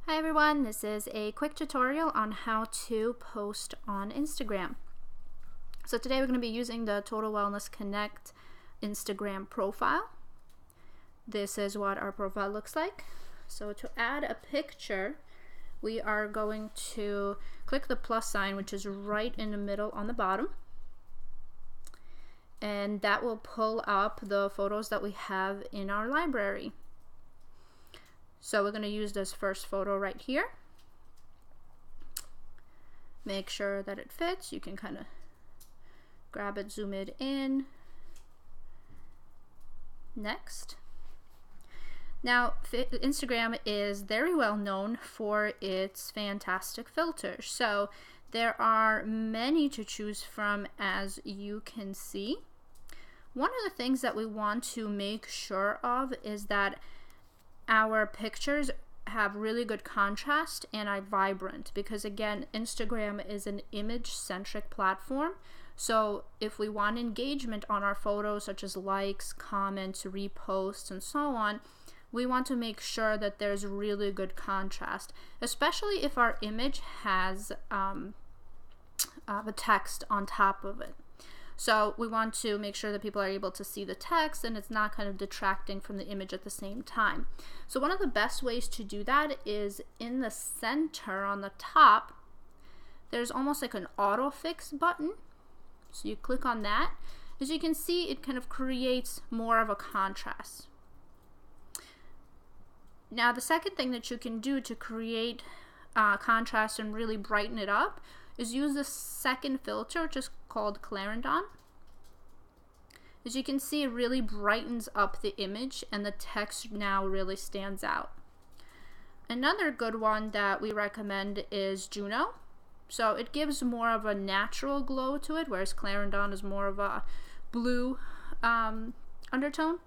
Hi everyone, this is a quick tutorial on how to post on Instagram. So today we're going to be using the Total Wellness Connect Instagram profile. This is what our profile looks like. So to add a picture, we are going to click the plus sign, which is right in the middle on the bottom. And that will pull up the photos that we have in our library. So we're going to use this first photo right here. Make sure that it fits. You can kind of grab it, zoom it in. Next. Now, Instagram is very well known for its fantastic filters. So there are many to choose from, as you can see. One of the things that we want to make sure of is that our pictures have really good contrast and are vibrant, because again, Instagram is an image-centric platform. So if we want engagement on our photos, such as likes, comments, reposts, and so on, we want to make sure that there's really good contrast, especially if our image has the text on top of it. So we want to make sure that people are able to see the text and it's not kind of detracting from the image at the same time. So one of the best ways to do that is in the center on the top, there's almost like an auto fix button. So you click on that. As you can see, it kind of creates more of a contrast. Now the second thing that you can do to create contrast and really brighten it up is use the second filter, which is called Clarendon. As you can see, it really brightens up the image and the text now really stands out. Another good one that we recommend is Juno. So it gives more of a natural glow to it, whereas Clarendon is more of a blue undertone.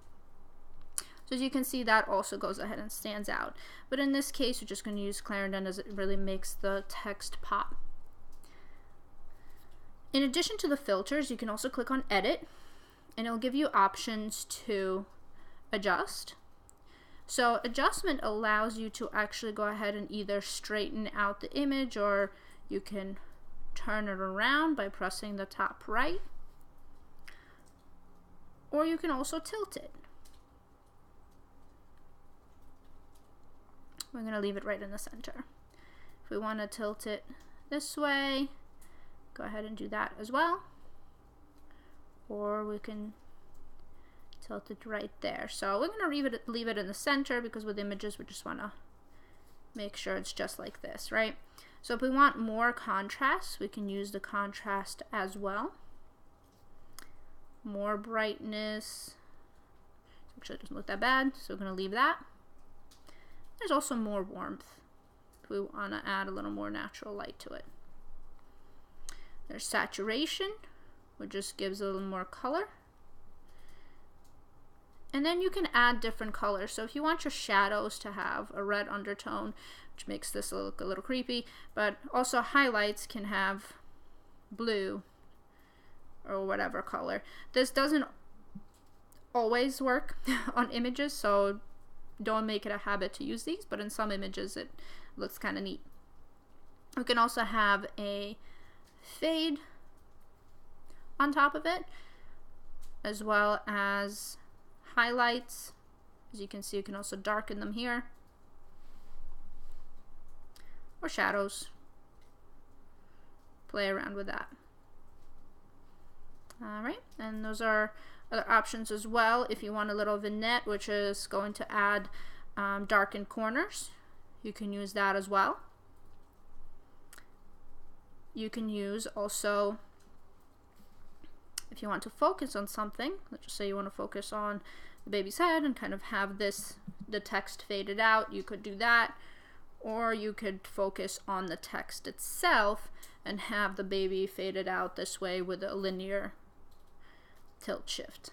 So as you can see, that also goes ahead and stands out. But in this case, we're just going to use Clarendon as it really makes the text pop. In addition to the filters, you can also click on Edit, and it'll give you options to adjust. So adjustment allows you to actually go ahead and either straighten out the image, or you can turn it around by pressing the top right, or you can also tilt it. We're going to leave it right in the center. If we want to tilt it this way, go ahead and do that as well. Or we can tilt it right there. So we're going to leave it in the center, because with images we just want to make sure it's just like this, right? So if we want more contrast, we can use the contrast as well. More brightness. Actually, it doesn't look that bad, so we're going to leave that. There's also more warmth if we want to add a little more natural light to it. There's saturation, which just gives a little more color. And then you can add different colors. So if you want your shadows to have a red undertone, which makes this look a little creepy, but also highlights can have blue or whatever color. This doesn't always work on images, so don't make it a habit to use these, but in some images it looks kind of neat. We can also have a fade on top of it, as well as highlights. As you can see, you can also darken them here, or shadows. Play around with that. Alright, and those are other options as well. If you want a little vignette, which is going to add darkened corners, you can use that as well. You can use also, if you want to focus on something, let's just say you want to focus on the baby's head and kind of have the text faded out, you could do that. Or you could focus on the text itself and have the baby faded out this way with a linear tilt shift.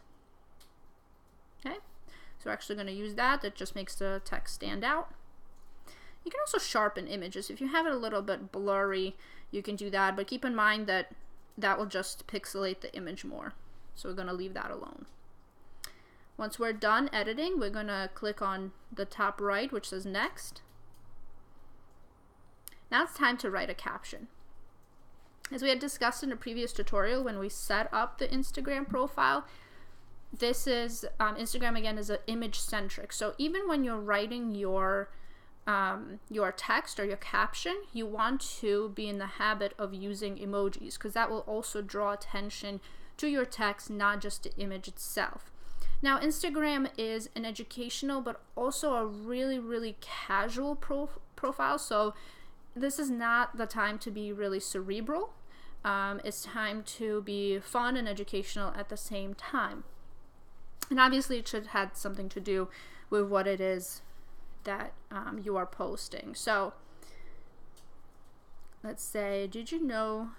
Okay, so we're actually going to use that. That just makes the text stand out. You can also sharpen images. If you have it a little bit blurry, you can do that, but keep in mind that that will just pixelate the image more. So we're going to leave that alone. Once we're done editing, we're going to click on the top right, which says Next. Now it's time to write a caption. As we had discussed in a previous tutorial, when we set up the Instagram profile, this is, Instagram again is image centric. So even when you're writing your text or your caption, you want to be in the habit of using emojis, because that will also draw attention to your text, not just the image itself. Now, Instagram is an educational but also a really, really casual profile. So this is not the time to be really cerebral. It's time to be fun and educational at the same time. And obviously it should have something to do with what it is that you are posting. So let's say, did you know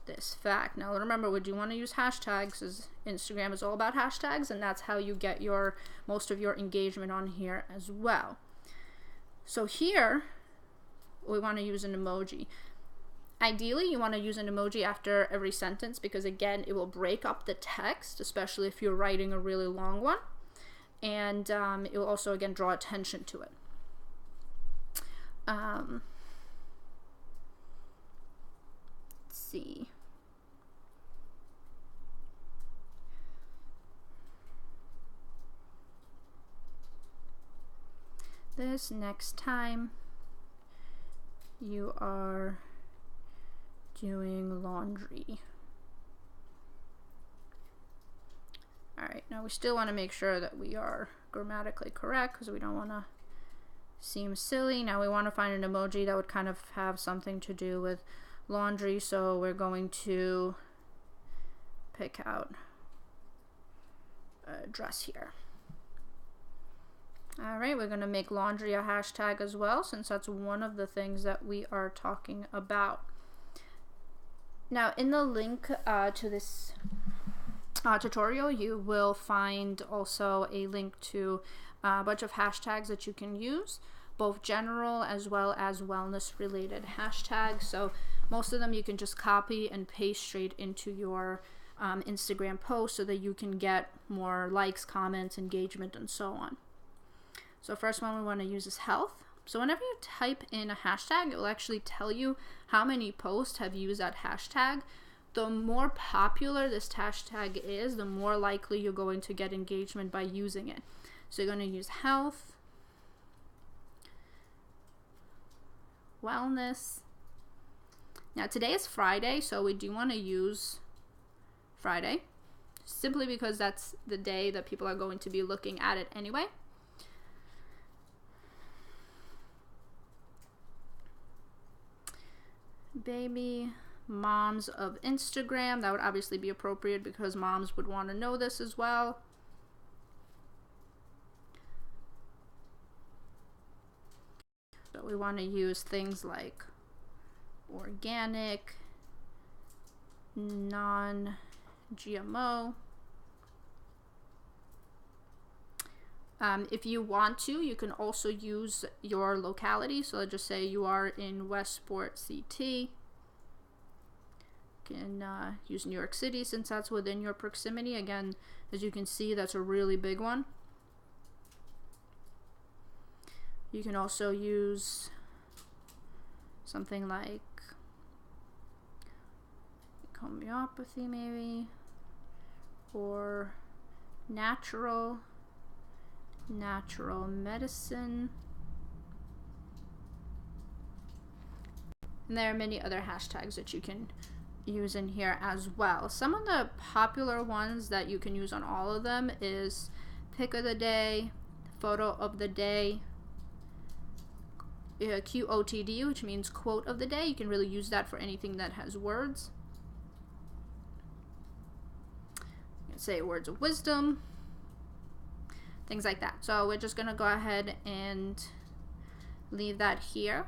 this fact? Now remember, we do want to use hashtags, because Instagram is all about hashtags, and that's how you get most of your engagement on here as well. So here we want to use an emoji. Ideally, you want to use an emoji after every sentence, because again, it will break up the text, especially if you're writing a really long one, and it will also again draw attention to it. Let's see. This next time you are doing laundry. Alright, now we still want to make sure that we are grammatically correct, because we don't want to seem silly. Now we want to find an emoji that would kind of have something to do with laundry, so we're going to pick out a dress here. Alright, we're going to make laundry a hashtag as well, since that's one of the things that we are talking about. Now, in the link to this tutorial, you will find also a link to a bunch of hashtags that you can use, both general as well as wellness related hashtags. So most of them you can just copy and paste straight into your Instagram post, so that you can get more likes, comments, engagement, and so on. So first one we want to use is health. So whenever you type in a hashtag, it will actually tell you how many posts have used that hashtag. The more popular this hashtag is, the more likely you're going to get engagement by using it. So you're going to use health, wellness. Now today is Friday, so we do want to use Friday, simply because that's the day that people are going to be looking at it anyway. Baby moms of Instagram, that would obviously be appropriate because moms would want to know this as well. So we want to use things like organic, non-GMO. If you want to, you can also use your locality. So let's just say you are in Westport, CT. You can use New York City, since that's within your proximity. Again, as you can see, that's a really big one. You can also use something like homeopathy maybe, or natural medicine. And there are many other hashtags that you can use in here as well. Some of the popular ones that you can use on all of them is pic of the day, photo of the day, QOTD, which means quote of the day. You can really use that for anything that has words. You can say words of wisdom, things like that. So we're just going to go ahead and leave that here.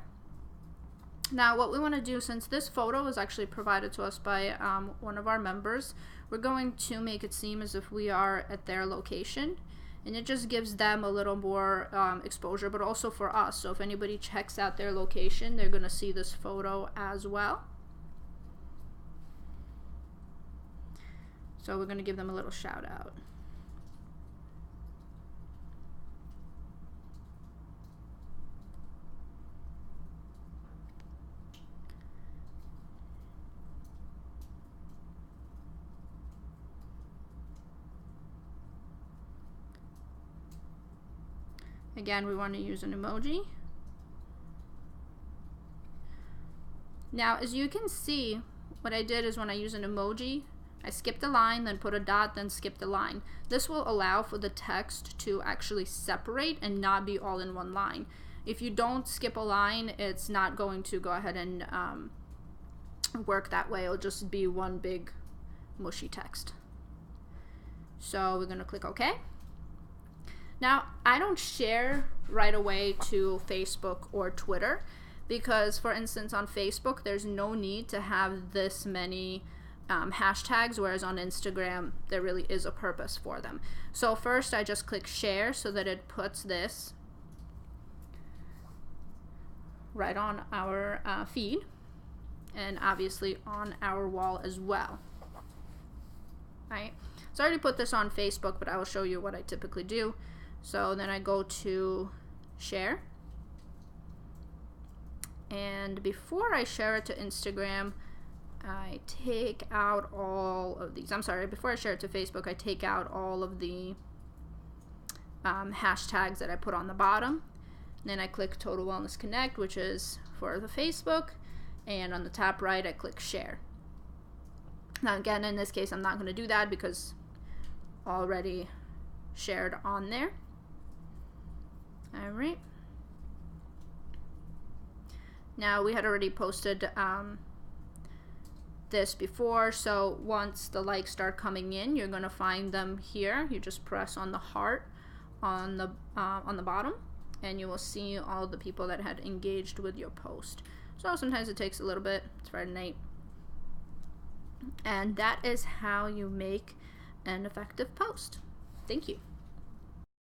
Now what we want to do, since this photo was actually provided to us by one of our members, we're going to make it seem as if we are at their location, and it just gives them a little more exposure, but also for us. So if anybody checks out their location, they're going to see this photo as well. So we're going to give them a little shout out. Again, we want to use an emoji. Now, as you can see, what I did is when I use an emoji, I skipped a line, then put a dot, then skipped a line. This will allow for the text to actually separate and not be all in one line. If you don't skip a line, it's not going to go ahead and work that way. It'll just be one big mushy text. So we're going to click OK. Now, I don't share right away to Facebook or Twitter because, for instance, on Facebook, there's no need to have this many hashtags, whereas on Instagram, there really is a purpose for them. So first, I just click share so that it puts this right on our feed and obviously on our wall as well. Right? So I already put this on Facebook, but I will show you what I typically do. So then I go to share. And before I share it to Instagram, I take out all of these. I'm sorry, before I share it to Facebook, I take out all of the hashtags that I put on the bottom. And then I click Total Wellness Connect, which is for the Facebook. And on the top right, I click share. Now again, in this case, I'm not going to do that because already shared on there. All right. Now we had already posted this before, so once the likes start coming in, you're going to find them here. You just press on the heart on the bottom, and you will see all the people that had engaged with your post. So sometimes it takes a little bit. It's Friday night. And that is how you make an effective post. Thank you.